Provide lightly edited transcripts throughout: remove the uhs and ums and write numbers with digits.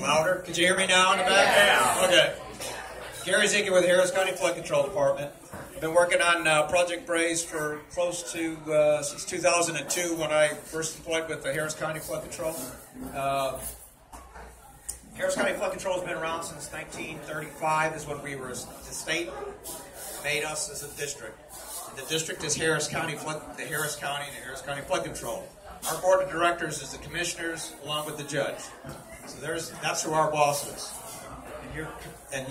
Louder. Could you hear me now in the back? Yeah. Okay. Gary Zinke with the Harris County Flood Control Department. I've been working on Project Braze for close to since 2002 when I first employed with the Harris County Flood Control. Harris County Flood Control has been around since 1935. Is when we were the state made us as a district. The district is Harris County Flood, the Harris County and the Harris County Flood Control. Our board of directors is the commissioners along with the judge. So that's who our boss is. And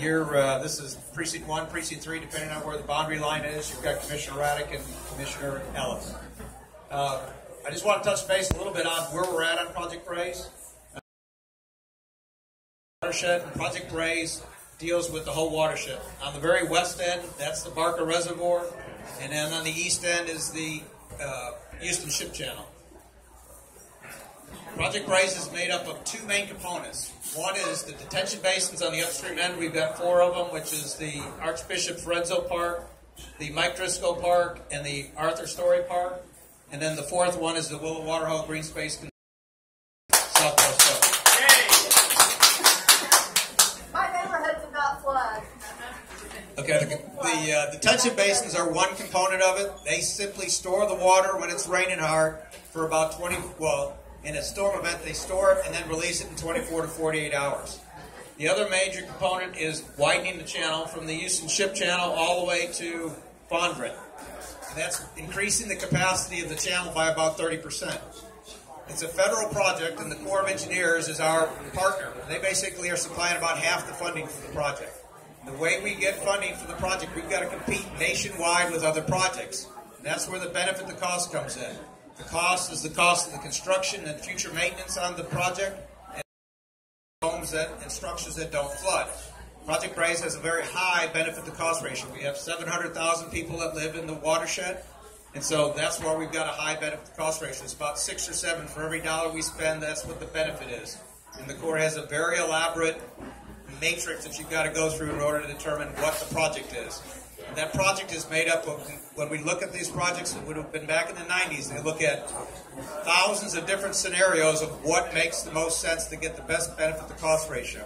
this is precinct 1, precinct 3, depending on where the boundary line is. You've got Commissioner Raddick and Commissioner Ellis. I just want to touch base a little bit on where we're at on Project Braze. Watershed. Project Braze deals with the whole watershed. On the very west end, that's the Barker Reservoir, and then on the east end is the Houston Ship Channel. Project Braze is made up of two main components. One is the detention basins on the upstream end. We've got 4 of them, which is the Archbishop Ferenzo Park, the Mike Driscoll Park, and the Arthur Story Park. And then the 4th one is the Willow Waterhole Green Space Southwest Coast. My neighborhood's about flood. Okay, the detention basins are one component of it. They simply store the water when it's raining hard for about in a storm event, they store it and then release it in 24 to 48 hours. The other major component is widening the channel from the Houston Ship Channel all the way to Fondren. And that's increasing the capacity of the channel by about 30%. It's a federal project, and the Corps of Engineers is our partner. They basically are supplying about half the funding for the project. The way we get funding for the project, we've got to compete nationwide with other projects. And that's where the benefit to cost comes in. The cost is the cost of the construction and future maintenance on the project, and homes and structures that don't flood. Project Braze has a very high benefit to cost ratio. We have 700,000 people that live in the watershed, and so that's why we've got a high benefit to cost ratio. It's about 6 or 7 for every dollar we spend. That's what the benefit is. And the Corps has a very elaborate matrix that you've got to go through in order to determine what the project is. And that project is made up of, when we look at these projects, it would have been back in the 90s, they look at thousands of different scenarios of what makes the most sense to get the best benefit to cost ratio.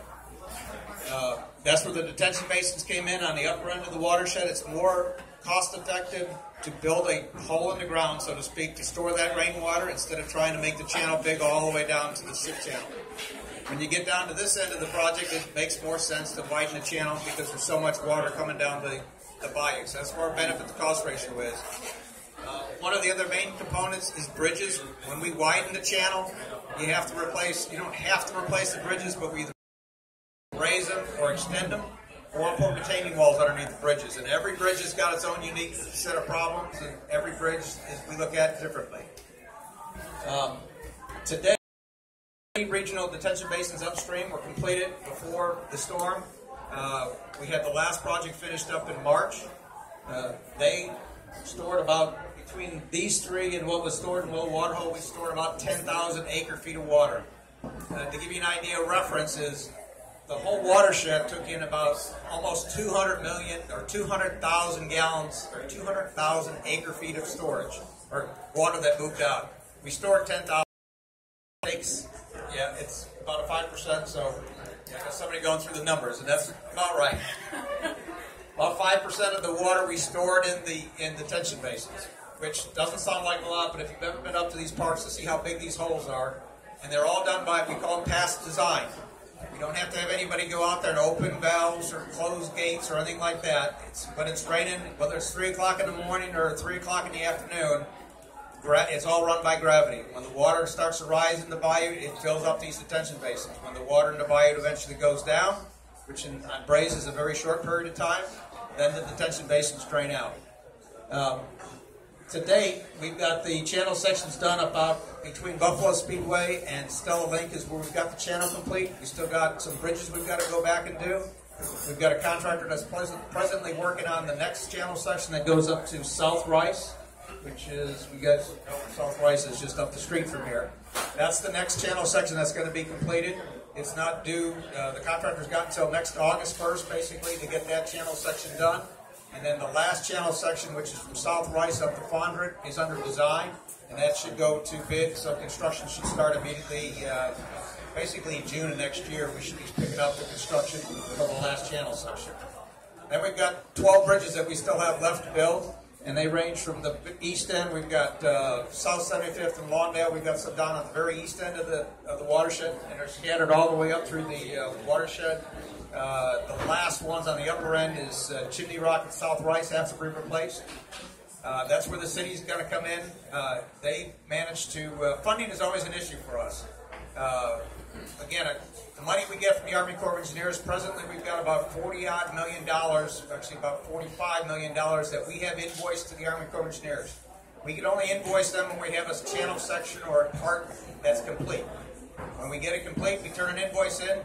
That's where the detention basins came in on the upper end of the watershed. It's more cost effective to build a hole in the ground, so to speak, to store that rainwater instead of trying to make the channel big all the way down to the ship channel. When you get down to this end of the project, it makes more sense to widen the channel because there's so much water coming down the bayous. That's where our benefit to cost ratio is. One of the other main components is bridges. When we widen the channel, you don't have to replace the bridges, but we either raise them or extend them, or put retaining walls underneath the bridges. And every bridge has got its own unique set of problems, and every bridge we look at differently. Today, regional detention basins upstream were completed before the storm. We had the last project finished up in March. They stored about, between these 3 and what was stored in Willow Waterhole, we stored about 10,000 acre-feet of water. To give you an idea of reference is, the whole watershed took in about almost 200 million, or 200,000 gallons, or 200,000 acre-feet of storage, or water that moved out. We stored 10,000. It's about a 5%, so I got somebody going through the numbers, and that's about right. About 5% of the water we stored in detention basins, which doesn't sound like a lot, but if you've ever been up to these parks to see how big these holes are, and they're all done by, we call them past design. We don't have to have anybody go out there and open valves or close gates or anything like that. When it's raining, whether it's 3 o'clock in the morning or 3 o'clock in the afternoon, it's all run by gravity. When the water starts to rise in the bayou, it fills up these detention basins. When the water in the bayou eventually goes down, which on Braze is a very short period of time, then the detention basins drain out. To date, we've got the channel sections done about between Buffalo Speedway and Stella Link is where we've got the channel complete. We still got some bridges we've got to go back and do. We've got a contractor that's presently working on the next channel section that goes up to South Rice, which is, South Rice is just up the street from here. That's the next channel section that's going to be completed. It's not due, the contractor's got until next August 1st, basically, to get that channel section done. And then the last channel section, which is from South Rice up to Fondren, is under design, and that should go to bid, so construction should start immediately. Basically in June of next year, we should be picking up the construction for the last channel section. Then we've got 12 bridges that we still have left to build, and they range from the east end. We've got South 75th and Lawndale. We've got some down at the very east end of the watershed, and they're scattered all the way up through the watershed. The last ones on the upper end is Chimney Rock and South Rice have to be replaced. That's where the city's going to come in. They managed to, funding is always an issue for us. Again, the money we get from the Army Corps of Engineers, presently we've got about $40-odd million, actually about $45 million that we have invoiced to the Army Corps of Engineers. We can only invoice them when we have a channel section or a part that's complete. When we get it complete, we turn an invoice in,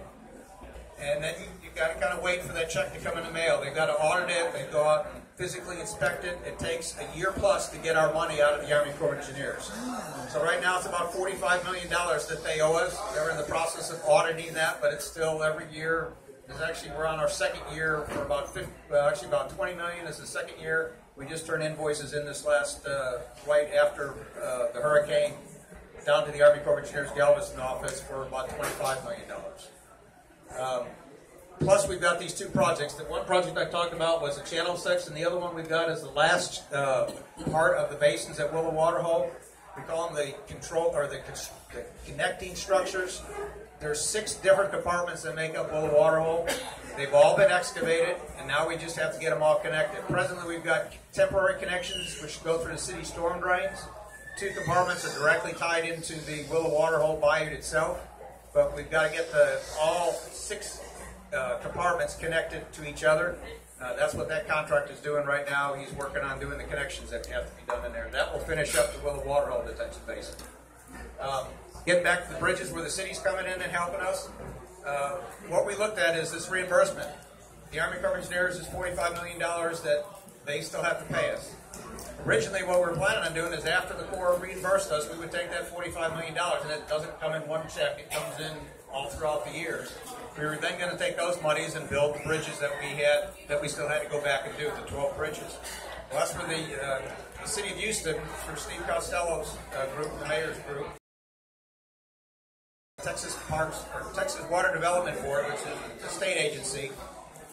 and then you've got to kind of wait for that check to come in the mail. They've got to audit it, they go out and physically inspect it. It takes a year plus to get our money out of the Army Corps of Engineers. So right now it's about $45 million that they owe us. They're in the process of auditing that, but it's still every year. We're on our second year for about about $20 million is the second year. We just turned invoices in this last, right after the hurricane, down to the Army Corps of Engineers Galveston office for about $25 million. Plus, we've got these two projects. The one project I talked about was the channel section. The other one we've got is the last part of the basins at Willow Waterhole. We call them the control or the connecting structures. There's 6 different compartments that make up Willow Waterhole. They've all been excavated, and now we just have to get them all connected. Presently, we've got temporary connections which go through the city storm drains. 2 compartments are directly tied into the Willow Waterhole bayou itself, but we've got to get all 6 compartments connected to each other. That's what that contract is doing right now. He's working on doing the connections that have to be done in there. That will finish up the Willow Waterhole detention basin. Getting back to the bridges where the city's coming in and helping us, what we looked at is this reimbursement. The Army Corps of Engineers is $45 million that they still have to pay us. Originally, what we were planning on doing is after the Corps reimbursed us, we would take that $45 million, and it doesn't come in one check. It comes in all throughout the years. We were then going to take those monies and build the bridges that we still had to go back and do, the 12 bridges. Well, that's where the City of Houston, through Steve Costello's group, the mayor's group, Texas Water Development Board, which is a state agency,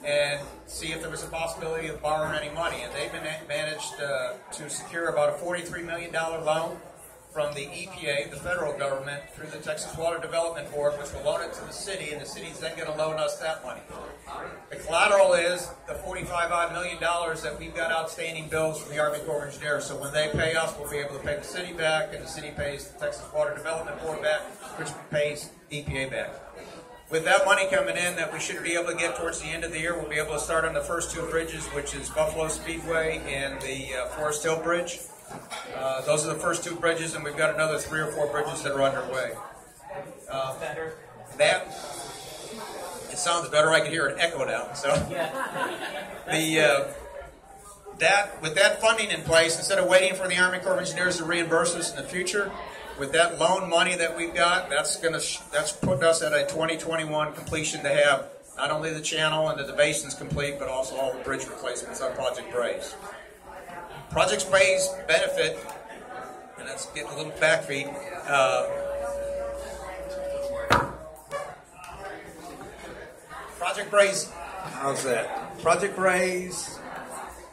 and see if there was a possibility of borrowing any money. And they've managed to secure about a $43 million loan from the EPA, the federal government, through the Texas Water Development Board, which will loan it to the city, and the city's then going to loan us that money. The collateral is the $45-odd million that we've got outstanding bills from the Army Corps of Engineers. So when they pay us, we'll be able to pay the city back, and the city pays the Texas Water Development Board back, which pays EPA back. With that money coming in that we should be able to get towards the end of the year, we'll be able to start on the first 2 bridges, which is Buffalo Speedway and the Forest Hill Bridge. Those are the first 2 bridges, and we've got another 3 or 4 bridges that are underway. It sounds better. I can hear an echo now. So, with that funding in place, instead of waiting for the Army Corps of Engineers to reimburse us in the future, with that loan money that we've got, that's putting us at a 2021 completion to have not only the channel and the basins complete, but also all the bridge replacements on Project Braze. Project Braze benefit, and that's getting a little backfeed. Project Braze, how's that? Project Braze,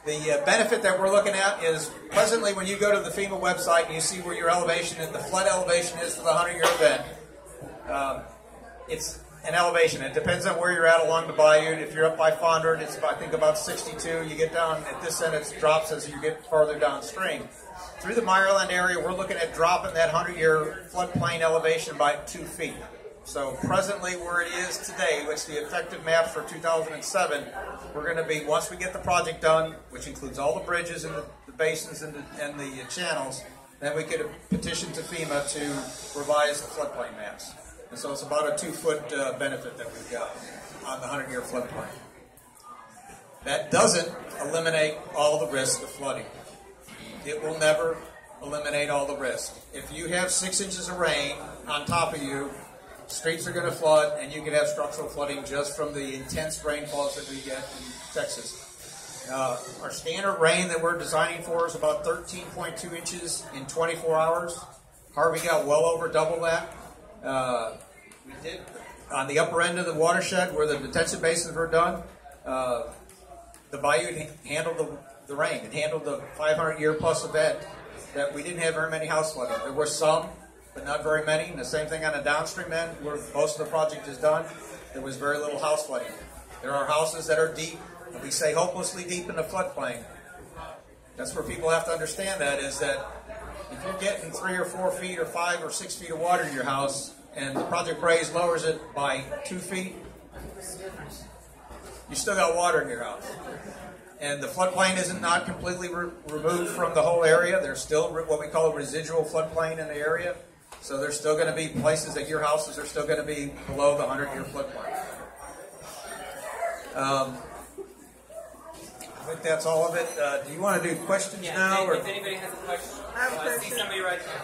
the benefit that we're looking at is presently when you go to the FEMA website and you see where your elevation is, the flood elevation is for the 100-year event. It's an elevation. It depends on where you're at along the bayou. If you're up by Fondren, it's I think about 62. You get down at this end, it drops as you get farther downstream. Through the Meyerland area, we're looking at dropping that 100-year floodplain elevation by 2 feet. So presently where it is today, which the effective map for 2007, we're going to be, once we get the project done, which includes all the bridges and the basins and the channels, then we could petition to FEMA to revise the floodplain maps. And so it's about a 2-foot benefit that we've got on the 100-year floodplain. That doesn't eliminate all the risk of flooding. It will never eliminate all the risk. If you have 6 inches of rain on top of you, streets are going to flood, and you can have structural flooding just from the intense rainfalls that we get in Texas. Our standard rain that we're designing for is about 13.2 inches in 24 hours. Harvey got well over double that. We did on the upper end of the watershed where the detention basins were done. The bayou handled the rain. It handled the 500-year plus event that we didn't have very many house flooding. There were some, but not very many. And the same thing on the downstream end where most of the project is done. There was very little house flooding. There are houses that are deep, and we say hopelessly deep in the floodplain. That's where people have to understand that is that if you're getting 3 or 4 feet or 5 or 6 feet of water in your house and the project raise lowers it by 2 feet, you still got water in your house. And the floodplain isn't not completely removed from the whole area. There's still what we call a residual floodplain in the area. So there's still going to be places that your houses are still going to be below the 100-year floodplain. I think that's all of it. Do you want to do questions now? If anybody has a question, I see somebody right there.